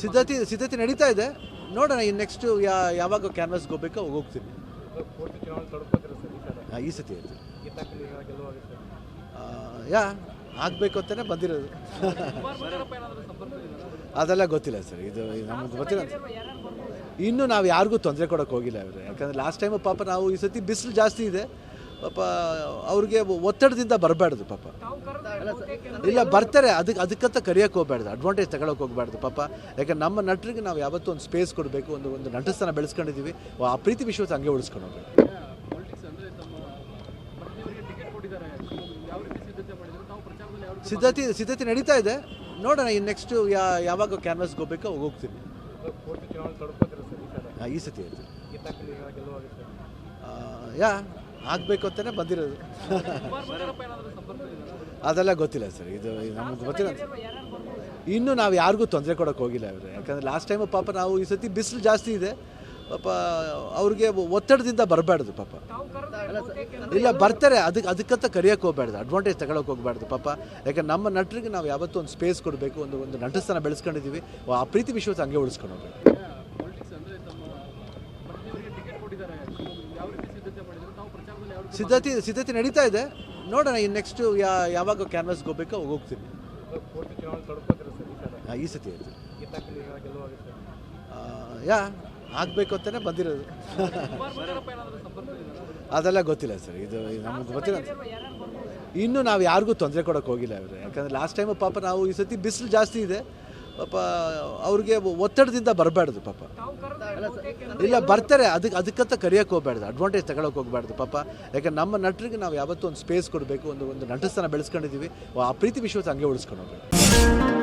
ಸಿದ್ಧತೆ ನಡೀತಾ ಇದೆ. ನೋಡೋಣ ಇನ್ನು ನೆಕ್ಸ್ಟು ಯಾವಾಗ ಕ್ಯಾನ್ವಾಸ್ಗೆ ಹೋಗ್ಬೇಕೋ ಹೋಗ್ತೀನಿ. ಈ ಸತಿ ಆಯ್ತು ಆಗಬೇಕು ಅಂತಲೇ ಬಂದಿರೋದು. ಅದೆಲ್ಲ ಗೊತ್ತಿಲ್ಲ ಸರ್, ಇದು ನಮ್ಗೆ ಗೊತ್ತಿಲ್ಲ. ಇನ್ನೂ ನಾವು ಯಾರಿಗೂ ತೊಂದರೆ ಕೊಡೋಕೆ ಹೋಗಿಲ್ಲ ಅವರು, ಯಾಕಂದರೆ ಲಾಸ್ಟ್ ಟೈಮು ಪಾಪ ನಾವು ಈ ಸತಿ ಬಿಸಿಲು ಜಾಸ್ತಿ ಇದೆ ಪಾಪ, ಅವ್ರಿಗೆ ಒತ್ತಡದಿಂದ ಬರಬಾರ್ದು ಪಾಪ. ಇಲ್ಲ ಬರ್ತಾರೆ, ಅದಕ್ಕಂತ ಕರೆಯೋಕೆ ಹೋಗ್ಬಾರ್ದು, ಅಡ್ವಾಂಟೇಜ್ ತಗೊಳಕ್ಕೆ ಹೋಗ್ಬಾರ್ದು ಪಾಪ. ಯಾಕಂದ್ರೆ ನಮ್ಮ ನಟರಿಗೆ ನಾವು ಯಾವತ್ತೂ ಒಂದು ಸ್ಪೇಸ್ ಕೊಡಬೇಕು, ಒಂದು ನಟಸ್ಥಾನ ಬೆಳೆಸ್ಕೊಂಡಿದ್ದೀವಿ, ಆ ಪ್ರೀತಿ ವಿಶ್ವಾಸ ಹಂಗೆ ಉಳಿಸ್ಕೊಂಡು ಹೋಗ್ಬೇಕು. ಸಿದ್ಧತೆ ನಡೀತಾ ಇದೆ. ನೋಡೋಣ ಇನ್ನು ನೆಕ್ಸ್ಟು ಯಾವಾಗ ಕ್ಯಾನ್ವಾಸ್ಗೆ ಹೋಗ್ಬೇಕೋ ಹೋಗ್ತೀನಿ. ಈ ಸತಿ ಆಯ್ತು ಆಗಬೇಕು ಅಂತಲೇ ಬಂದಿರೋದು. ಅದೆಲ್ಲ ಗೊತ್ತಿಲ್ಲ ಸರ್, ಇದು ನಮ್ಗೆ ಗೊತ್ತಿಲ್ಲ. ಇನ್ನೂ ನಾವು ಯಾರಿಗೂ ತೊಂದರೆ ಕೊಡೋಕೆ ಹೋಗಿಲ್ಲ ಅವರು, ಯಾಕಂದರೆ ಲಾಸ್ಟ್ ಟೈಮು ಪಾಪ ನಾವು ಈ ಸತಿ ಬಿಸಿಲು ಜಾಸ್ತಿ ಇದೆ ಪಾಪ, ಅವ್ರಿಗೆ ಒತ್ತಡದಿಂದ ಬರಬಾರ್ದು ಪಾಪ. ಇಲ್ಲ ಬರ್ತಾರೆ, ಅದಕ್ಕಂತ ಕರೆಯೋಕೆ ಹೋಗ್ಬಾರ್ದು, ಅಡ್ವಾಂಟೇಜ್ ತಗೊಳಕ್ಕೆ ಹೋಗ್ಬಾರ್ದು ಪಾಪ. ಯಾಕಂದ್ರೆ ನಮ್ಮ ನಟರಿಗೆ ನಾವು ಯಾವತ್ತೂ ಒಂದು ಸ್ಪೇಸ್ ಕೊಡಬೇಕು, ಒಂದು ನಟಸ್ಥಾನ ಬೆಳೆಸ್ಕೊಂಡಿದ್ದೀವಿ, ಆ ಪ್ರೀತಿ ವಿಶ್ವಾಸ ಹಂಗೆ ಉಳಿಸ್ಕೊಂಡು ಹೋಗ್ಬೇಕು. ಸಿದ್ಧತೆ ನಡೀತಾ ಇದೆ. ನೋಡೋಣ ಇನ್ನು ನೆಕ್ಸ್ಟು ಯಾವಾಗ ಕ್ಯಾನ್ವಾಸ್ಗೆ ಹೋಗ್ಬೇಕೋ ಹೋಗ್ತೀನಿ. ಈ ಸತಿ ಆಯ್ತು ಆಗಬೇಕು ಅಂತಲೇ ಬಂದಿರೋದು. ಅದೆಲ್ಲ ಗೊತ್ತಿಲ್ಲ ಸರ್, ಇದು ನಮ್ಗೆ ಗೊತ್ತಿಲ್ಲ. ಇನ್ನೂ ನಾವು ಯಾರಿಗೂ ತೊಂದರೆ ಕೊಡೋಕೆ ಹೋಗಿಲ್ಲ ಅವರು, ಯಾಕಂದರೆ ಲಾಸ್ಟ್ ಟೈಮು ಪಾಪ ನಾವು ಈ ಸತಿ ಬಿಸಿಲು ಜಾಸ್ತಿ ಇದೆ ಪಾಪ, ಅವ್ರಿಗೆ ಒತ್ತಡದಿಂದ ಬರಬಾರ್ದು ಪಾಪ. ಇಲ್ಲ ಬರ್ತಾರೆ, ಅದಕ್ಕಂತ ಕರೆಯೋಕೆ ಹೋಗ್ಬಾರ್ದು, ಅಡ್ವಾಂಟೇಜ್ ತಗೊಳಕ್ಕೆ ಹೋಗ್ಬಾರ್ದು ಪಾಪ. ಯಾಕಂದ್ರೆ ನಮ್ಮ ನಟರಿಗೆ ನಾವು ಯಾವತ್ತೂ ಒಂದು ಸ್ಪೇಸ್ ಕೊಡಬೇಕು, ಒಂದು ನಟಸ್ಥಾನ ಬೆಳೆಸ್ಕೊಂಡಿದ್ದೀವಿ, ಆ ಪ್ರೀತಿ ವಿಶ್ವಾಸ ಹಂಗೆ ಉಳಿಸ್ಕೊಂಡು ಹೋಗ್ಬೇಕು.